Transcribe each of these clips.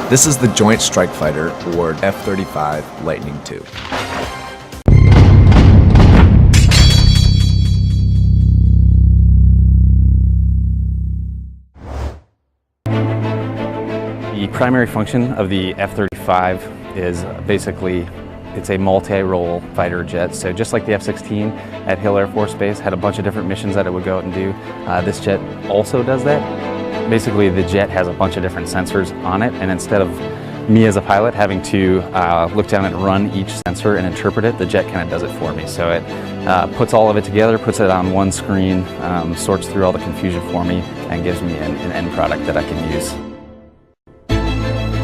This is the Joint Strike Fighter toward F-35 Lightning II. The primary function of the F-35 is basically it's a multi-role fighter jet. So just like the F-16 at Hill Air Force Base had a bunch of different missions that it would go out and do, this jet also does that. Basically, the jet has a bunch of different sensors on it, and instead of me as a pilot having to look down and run each sensor and interpret it, the jet kind of does it for me. So it puts all of it together, puts it on one screen, sorts through all the confusion for me, and gives me an end product that I can use.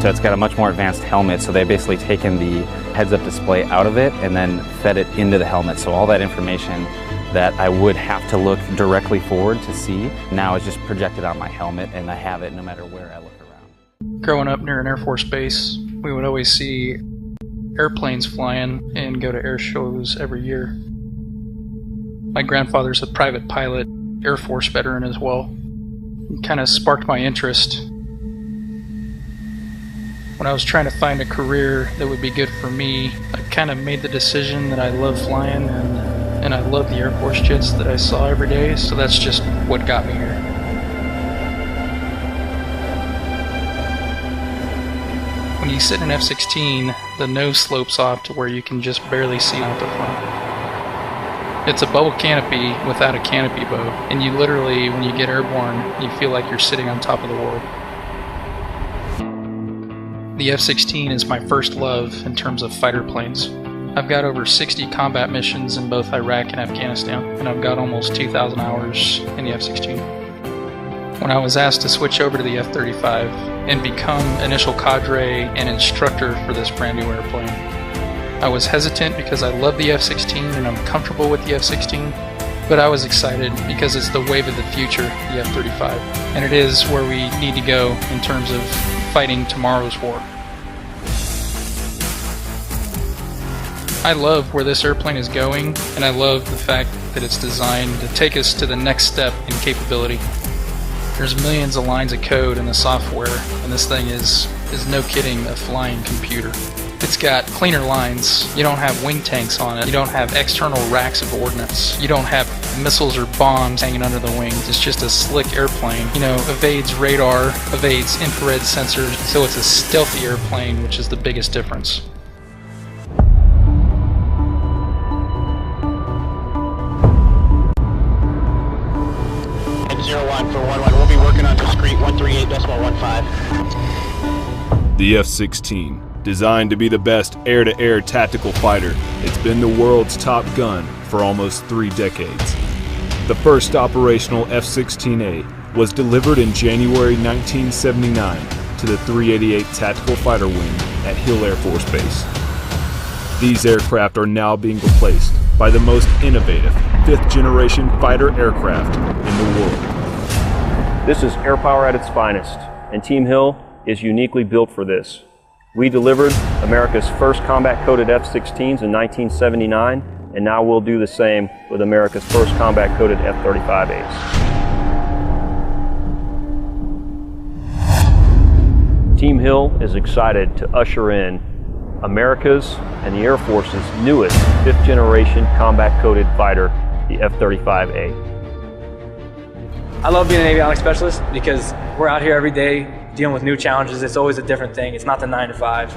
So it's got a much more advanced helmet, so they've basically taken the heads-up display out of it and then fed it into the helmet. So all that information that I would have to look directly forward to see now is just projected on my helmet, and I have it no matter where I look around. Growing up near an Air Force base, we would always see airplanes flying and go to air shows every year. My grandfather's a private pilot, Air Force veteran as well. It kind of sparked my interest. When I was trying to find a career that would be good for me, I kind of made the decision that I love flying and I love the Air Force jets that I saw every day, so that's just what got me here. When you sit in an F-16, the nose slopes off to where you can just barely see out the front. It's a bubble canopy without a canopy bow, and you literally, when you get airborne, you feel like you're sitting on top of the world. The F-16 is my first love in terms of fighter planes. I've got over 60 combat missions in both Iraq and Afghanistan, and I've got almost 2,000 hours in the F-16. When I was asked to switch over to the F-35 and become initial cadre and instructor for this brand new airplane, I was hesitant because I love the F-16 and I'm comfortable with the F-16, but I was excited because it's the wave of the future, the F-35, and it is where we need to go in terms of fighting tomorrow's war. I love where this airplane is going, and I love the fact that it's designed to take us to the next step in capability. There's millions of lines of code in the software, and this thing is no kidding, a flying computer. It's got cleaner lines, you don't have wing tanks on it, you don't have external racks of ordnance, you don't have missiles or bombs hanging under the wings. It's just a slick airplane. You know, evades radar, evades infrared sensors, so it's a stealthy airplane, which is the biggest difference. And 01 for 11, we'll be working on discrete 138.15. The F-16. Designed to be the best air-to-air tactical fighter, it's been the world's top gun for almost 3 decades. The first operational F-16A was delivered in January 1979 to the 388 Tactical Fighter Wing at Hill Air Force Base. These aircraft are now being replaced by the most innovative 5th-generation fighter aircraft in the world. This is air power at its finest, and Team Hill is uniquely built for this. We delivered America's first combat-coated F-16s in 1979, and now we'll do the same with America's first combat-coated F-35As. Team Hill is excited to usher in America's and the Air Force's newest 5th-generation combat-coated fighter, the F-35A. I love being an avionics specialist because we're out here every day dealing with new challenges. It's always a different thing. It's not the 9 to 5.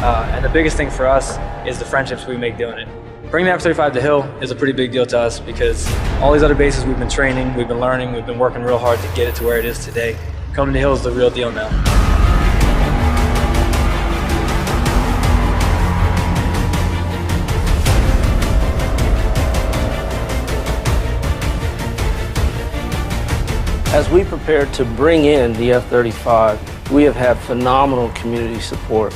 And the biggest thing for us is the friendships we make doing it. Bringing the F-35 to Hill is a pretty big deal to us because all these other bases we've been training, we've been learning, we've been working real hard to get it to where it is today. Coming to Hill is the real deal now. As we prepare to bring in the F-35, we have had phenomenal community support.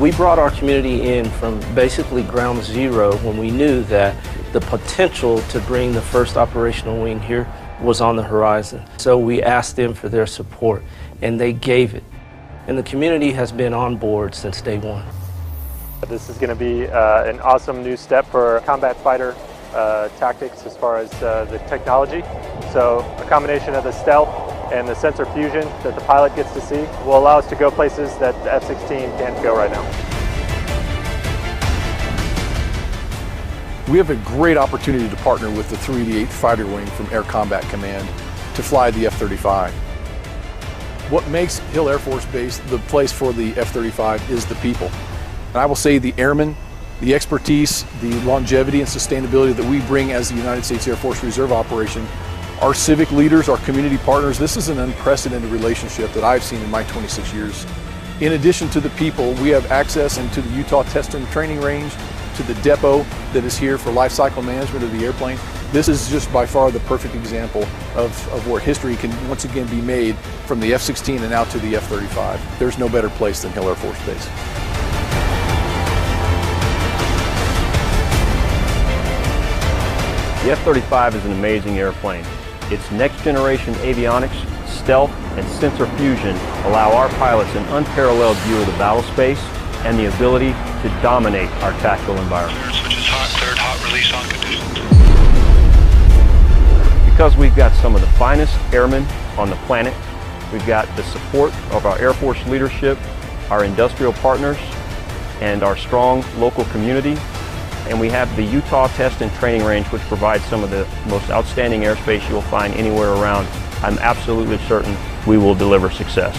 We brought our community in from basically ground zero when we knew that the potential to bring the first operational wing here was on the horizon. So we asked them for their support, and they gave it. And the community has been on board since day one. This is going to be an awesome new step for combat fighter tactics as far as the technology. So a combination of the stealth and the sensor fusion that the pilot gets to see will allow us to go places that the F-16 can't go right now. We have a great opportunity to partner with the 388 Fighter Wing from Air Combat Command to fly the F-35. What makes Hill Air Force Base the place for the F-35 is the people. And I will say the airmen, the expertise, the longevity and sustainability that we bring as the United States Air Force Reserve operation, our civic leaders, our community partners, this is an unprecedented relationship that I've seen in my 26 years. In addition to the people, we have access into the Utah Test and Training Range, to the depot that is here for life cycle management of the airplane. This is just by far the perfect example of where history can once again be made from the F-16 and out to the F-35. There's no better place than Hill Air Force Base. The F-35 is an amazing airplane. Its next generation avionics, stealth, and sensor fusion allow our pilots an unparalleled view of the battle space and the ability to dominate our tactical environment. Switch is hot, cleared, hot, release on conditions. Because we've got some of the finest airmen on the planet, we've got the support of our Air Force leadership, our industrial partners, and our strong local community, and we have the Utah Test and Training Range, which provides some of the most outstanding airspace you'll find anywhere around. I'm absolutely certain we will deliver success.